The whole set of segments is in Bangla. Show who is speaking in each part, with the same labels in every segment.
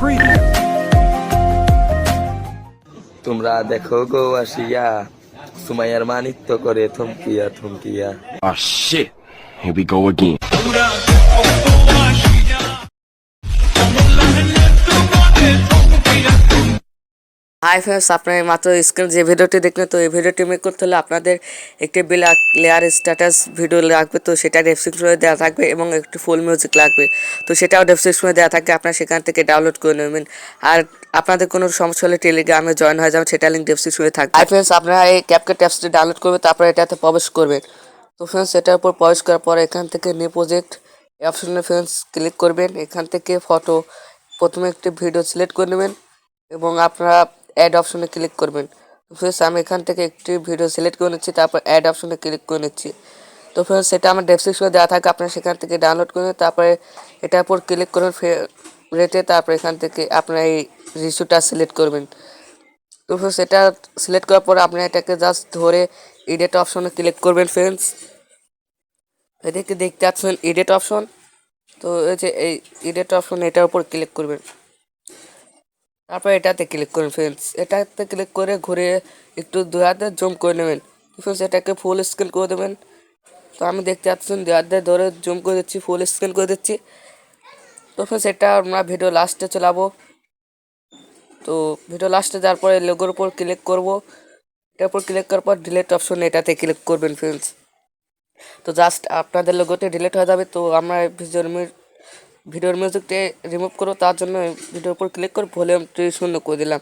Speaker 1: preview.
Speaker 2: তোমরা দেখো গো আসিয়া সুমাইয়ার মানিত্য করে থমকিয়া থমকিয়া।
Speaker 1: Oh shit, here we go again.
Speaker 3: Hi friends, আপনার মাত্র স্ক্রিন যে ভিডিওটি দেখলেন, তো এই ভিডিওটি মেক করতে হলে আপনাদের একটি ব্ল্যাক লেয়ার স্ট্যাটাস ভিডিও লাগবে, তো সেটা ডেসক্রিপশনে দেওয়া থাকবে, এবং একটি ফুল মিউজিক লাগবে, তো সেটাও ডেসক্রিপশনে দেওয়া থাকবে, আপনারা সেখান থেকে ডাউনলোড করে নেবেন। আর আপনাদের কোনো সমস্যা হলে টেলিগ্রামে জয়েন হয়ে যাবেন, সেটা লিঙ্ক ডেসক্রিপশনে থাকবে। হাই ফ্রেন্ডস, আপনারা এই ক্যাপকাট অ্যাপসটি ডাউনলোড করবেন, তারপরে এটাতে প্রবেশ করবেন। তো ফ্রেন্ডস, এটার উপর প্রবেশ করার পরে এখান থেকে নিউ প্রজেক্ট অপশনে ফ্রেন্ডস ক্লিক করবেন। এখান থেকে ফটো প্রথমে একটি ভিডিও সিলেক্ট করে নেবেন এবং আপনারা অ্যাড অপশনে ক্লিক করবেন। তো ফ্রেন্ডস, আমি এখান থেকে একটি ভিডিও সিলেক্ট করে নিচ্ছি, তারপর অ্যাড অপশনে ক্লিক করে নিচ্ছি। তো ফ্রেন্ডস, সেটা আমার ডেসক্রিপশনে দেওয়া থাকে, আপনারা সেখান থেকে ডাউনলোড করে তারপরে এটার উপর ক্লিক করবেন রেটে, তারপর এখান থেকে আপনারা এই রিস্যুটা সিলেক্ট করবেন। তো ফ্রেন্ডস, এটা সিলেক্ট করার পর আপনি এটাকে জাস্ট ধরে এডিট অপশনে ক্লিক করবেন। ফ্রেন্ডস, এদিকে দেখতে পাচ্ছেন এডিট অপশন, তো এই যে এই এডিট অপশন এটার উপর ক্লিক করবেন, তারপর এটাতে ক্লিক করুন। ফ্রেন্ডস, এটাতে ক্লিক করে ঘুরে একটু দুই হাতে জুম করে নেবেন। ফ্রেন্ডস, এটাকে ফুল স্ক্রিন করে দেবেন। তো আমি দেখতে পাচ্ছেন দুই হাতে ধরে জুম করে দিচ্ছি, ফুল স্ক্রিন করে দিচ্ছি। তো ফ্রেন্ডস, এটা আমরা ভিডিও লাস্টে চলাবো। তো ভিডিও লাস্টে যাওয়ার পরে লোগোর উপর ক্লিক করব, এটার উপর ক্লিক করার পর ডিলিট অপশন এটাতে ক্লিক করবেন। ফ্রেন্ডস, তো জাস্ট আপনাদের লোগোটি ডিলিট হয়ে যাবে। তো আমরা ভিডিওর মিউজিকটি রিমুভ করবো, তার জন্য ভিডিওর উপর ক্লিক করে ভলিউমটি শূন্য করে দিলাম।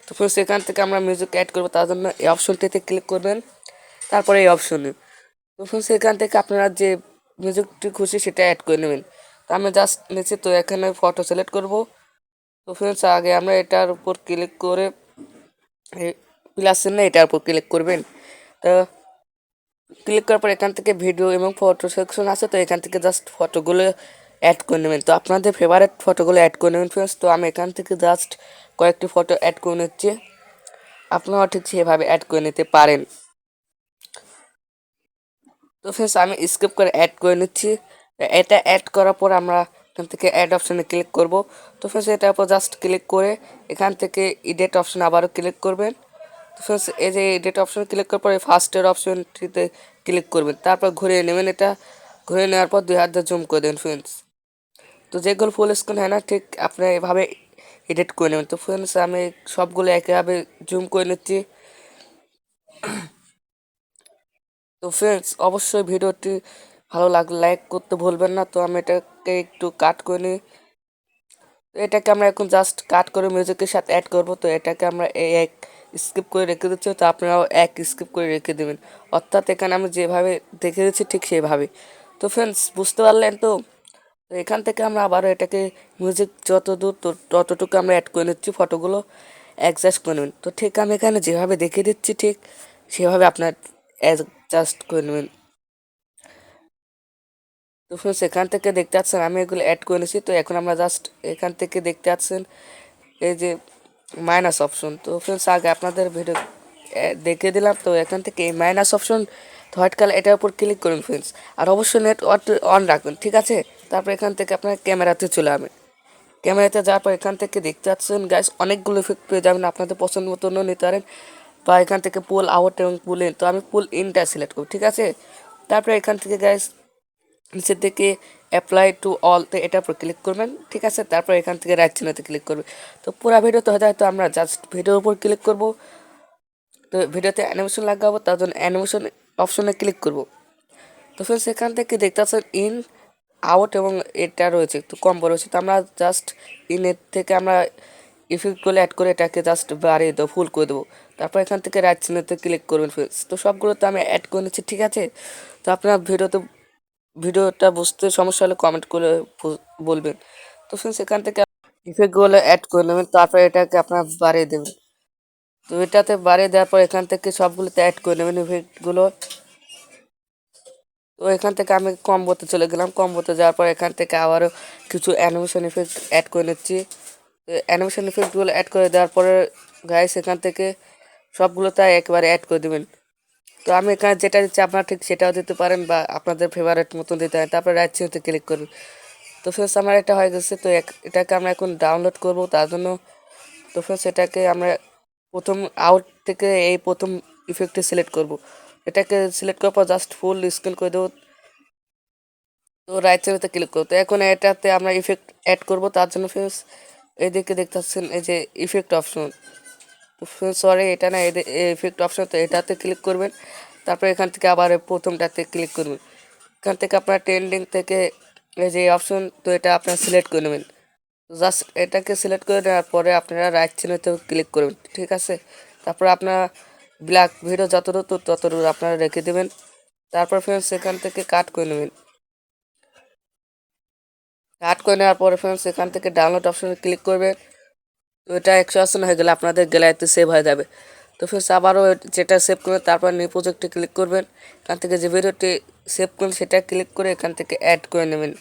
Speaker 3: তো ফ্রেন্ডস, সেখান থেকে আমরা মিউজিক অ্যাড করবো, তার জন্য এই অপশনটিতে ক্লিক করবেন, তারপরে এই অপশনে। তো ফ্রেন্ডস, সেখান থেকে আপনারা যে মিউজিকটি খুশি সেটা অ্যাড করে নেবেন। তো আমি জাস্ট নিচ্ছি, তো এখানে ফটো সিলেক্ট করব। তো ফ্রেন্ডস, আগে আমরা এটার উপর ক্লিক করে প্লাস চিহ্ন এটার উপর ক্লিক করবেন। তো ক্লিক করার পর এখান থেকে ভিডিও এবং ফটো সেকশন আছে, তো এখান থেকে জাস্ট ফটোগুলো অ্যাড করে নেবেন। তো আপনাদের ফেভারিট ফটোগুলো অ্যাড করে নেবেন। ফ্রেন্ডস, তো আমি এখান থেকে জাস্ট কয়েকটি ফটো অ্যাড করে নিচ্ছি, আপনারাও ঠিক সেভাবে অ্যাড করে নিতে পারেন। তো ফ্রেন্ডস, আমি স্কিপ করে অ্যাড করে নিচ্ছি। এটা অ্যাড করার পর আমরা এখান থেকে অ্যাড অপশানে ক্লিক করব। তো ফ্রেন্ডস, এটার উপর জাস্ট ক্লিক করে এখান থেকে এডিট অপশানে আবারও ক্লিক করবেন। তো ফ্রেন্ডস, এই যে এডিট অপশানে ক্লিক করার পরে ফার্স্টের অপশনটিতে ক্লিক করবেন, তারপর ঘুরিয়ে নেবেন। এটা ঘুরিয়ে নেওয়ার পর দুই হাত দিয়ে জুম করে দেবেন। ফ্রেন্ডস, তো যেগুলো ফুল স্ক্রিন হয় না, ঠিক আপনি এভাবে এডিট করে নেবেন। তো ফ্রেন্ডস, আমি সবগুলো একইভাবে জুম করে নিচ্ছি। তো ফ্রেন্ডস, অবশ্যই ভিডিওটি ভালো লাগলে লাইক করতে ভুলবেন না। তো আমি এটাকে একটু কাট করে নিই। তো এটাকে আমরা এখন জাস্ট কাট করে মিউজিকের সাথে অ্যাড করব। তো এটাকে আমরা এক স্কিপ করে রেখে দিচ্ছি, তো আপনারাও এক স্কিপ করে রেখে দেবেন, অর্থাৎ এখানে আমি যেভাবে দেখে দিচ্ছি ঠিক সেভাবে। তো ফ্রেন্ডস, বুঝতে পারলেন তো? তো এখান থেকে আমরা আবারও এটাকে মিউজিক যত দূর ততটুকু আমরা অ্যাড করে নিচ্ছি, ফটোগুলো অ্যাডজাস্ট করে নেবেন। তো ঠিক আমি এখানে যেভাবে দেখে দিচ্ছি ঠিক সেভাবে আপনার অ্যাডজাস্ট করে নেবেন। তো ফ্রেন্ডস, এখান থেকে দেখতে পাচ্ছেন আমি এগুলো অ্যাড করে নিয়েছি। তো এখন আমরা জাস্ট এখান থেকে দেখতে পাচ্ছেন এই যে মাইনাস অপশন। তো ফ্রেন্ডস, আগে আপনাদের ভিডিও দেখে দিলাম। তো এখান থেকে এই মাইনাস অপশন হোয়াইট কালার এটার উপর ক্লিক করুন। ফ্রেন্ডস, আর অবশ্যই নেট অন রাখবেন, ঠিক আছে? তারপর এখান থেকে আপনার ক্যামেরাতে চলে যাবেন। ক্যামেরাতে যাওয়ার পর এখান থেকে দেখতে পাচ্ছেন গাইস অনেকগুলো ইফেক্ট পেয়ে যাবেন, আপনাদের পছন্দ মতনও নিতে পারেন, বা এখান থেকে পুল আউট এবং পুল ইন। তো আমি পুল ইনটা সিলেক্ট করব, ঠিক আছে? তারপরে এখান থেকে গাইস নিচের দিকে অ্যাপ্লাই টু অল, তো এটার উপর ক্লিক করবেন, ঠিক আছে? তারপর এখান থেকে রাইট চিহ্নতে ক্লিক করবেন। তো পুরো ভিডিওতে হয়ে যায়, তো আমরা জাস্ট ভিডিওর উপর ক্লিক করব। তো ভিডিওতে অ্যানিমেশন লাগাবো, তার জন্য অ্যানিমেশন অপশনে ক্লিক করব। তো ফ্রেন্ডস, এখান থেকে দেখতে পাচ্ছেন ইন আউট এবং এটা রয়েছে, তো কম্বো রয়েছে। তো আমরা জাস্ট ইনের থেকে আমরা ইফেক্টগুলো অ্যাড করে এটাকে জাস্ট বাড়িয়ে দেবো, ফুল করে দেবো। তারপর এখান থেকে রাইট চিহ্নতে ক্লিক করবেন। ফ্রেন্ডস, তো সবগুলো তো আমি অ্যাড করে নিচ্ছি, ঠিক আছে? তো আপনার ভিডিওটা বুঝতে সমস্যা হলে কমেন্ট করে বলবেন। তো ফ্রেন্ডস, এখান থেকে ইফেক্টগুলো অ্যাড করে নেবেন, তারপর এটাকে আপনার বাড়িয়ে দেবেন। তো এটাতে বাড়িয়ে দেওয়ার পর এখান থেকে সবগুলোতে অ্যাড করে নেবেন ইফেক্টগুলো। তো এখান থেকে আমি কম্বোতে চলে গেলাম। কম্বোতে যাওয়ার পর এখান থেকে আবারও কিছু অ্যানিমেশন ইফেক্ট অ্যাড করে নিচ্ছি। অ্যানিমেশন ইফেক্টগুলো অ্যাড করে দেওয়ার পরে গাইস এখান থেকে সবগুলো তাই একবারে অ্যাড করে দেবেন। তো আমি এখানে যেটা দিচ্ছি আপনারা ঠিক সেটাও দিতে পারেন, বা আপনাদের ফেভারিট মতন দিতে পারেন। তারপরে রাইট চিহ্নতে ক্লিক করবেন। তো ফ্রেন্ডস আমার এটা হয়ে গেছে। তো এটাকে আমরা এখন ডাউনলোড করব। তার জন্য তো ফ্রেন্ডস এটাকে আমরা প্রথম আউট থেকে এই প্রথম ইফেক্টটি সিলেক্ট করব। এটাকে সিলেক্ট করার পর জাস্ট ফুল স্ক্রিন করে দেবো। তো রাইট সাইডে ক্লিক করবো। তো এখন এটাতে আমরা ইফেক্ট অ্যাড করব। তার জন্য ফ্রেন্ডস এদিকে দেখতে পাচ্ছেন এই যে ইফেক্ট অপশন, তো সরি এটা না, ইফেক্ট অপশন, তো এটাতে ক্লিক করবেন। তারপর এখান থেকে আবার প্রথমটাতে ক্লিক করবেন। এখান থেকে আপনার ট্রেন্ডিং থেকে এই যে অপশন, তো এটা আপনারা সিলেক্ট করে নেবেন। জাস্ট এটাকে সিলেক্ট করে নেওয়ার পরে আপনারা রাইট চিহ্নতে ক্লিক করবেন, ঠিক আছে। তারপর আপনারা ব্ল্যাক ভিডিও যতটুকু ততটুকু আপনারা রেখে দেবেন। তারপর ফ্রেন্ডস এখান থেকে কাট করে নেবেন। কাট করে নেওয়ার পরে ফ্রেন্ডস এখান থেকে ডাউনলোড অপশনে ক্লিক করবেন। তো এটা 180 হয়ে গেলে আপনাদের গ্যালারিতে সেভ হয়ে যাবে। তো ফ্রেন্ডস আবারও যেটা সেভ করবেন, তারপর নিউ প্রজেক্টে ক্লিক করবেন। এখান থেকে যে ভিডিওটি সেভ করবেন সেটা ক্লিক করে এখান থেকে অ্যাড করে নেবেন।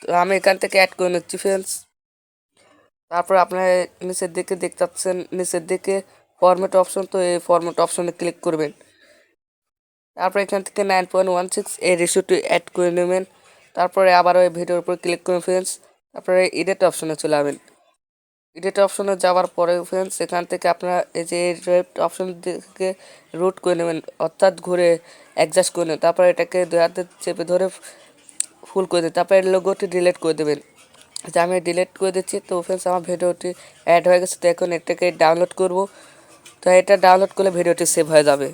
Speaker 3: তো আমি এখান থেকে অ্যাড করে নিচ্ছি ফ্রেন্ডস। তারপর আপনার নিচের দিকে দেখতে পাচ্ছেন, নিচের দিকে ফরম্যাট অপশন, তো এই ফরম্যাট অপশনে ক্লিক করবেন। তারপর এখান থেকে 9.16 এই রেশিওটি অ্যাড করে নেবেন। তারপরে আবার ওই ভিডিওর উপর ক্লিক করুন ফ্রেন্ডস। তারপরে এডিট অপশনে চলে যাবেন। এডিট অপশনে যাওয়ার পরে ফ্রেন্ডস এখান থেকে আপনারা এই যে রেট অপশন থেকে রুট করে নেবেন, অর্থাৎ ঘুরে অ্যাডজাস্ট করে নেবেন। তারপর এটাকে দুই হাতে চেপে ধরে ফুল করে দেবেন। তারপরে লোগোটি ডিলিট করে দেবেন। যে আমি ডিলিট করে দিচ্ছি। তো ফ্রেন্ডস আমার ভিডিওটি অ্যাড হয়ে গেছে। তো এখন এটাকে ডাউনলোড করব। তো এটা ডাউনলোড করলে ভিডিওটি সেভ হয়ে যাবে।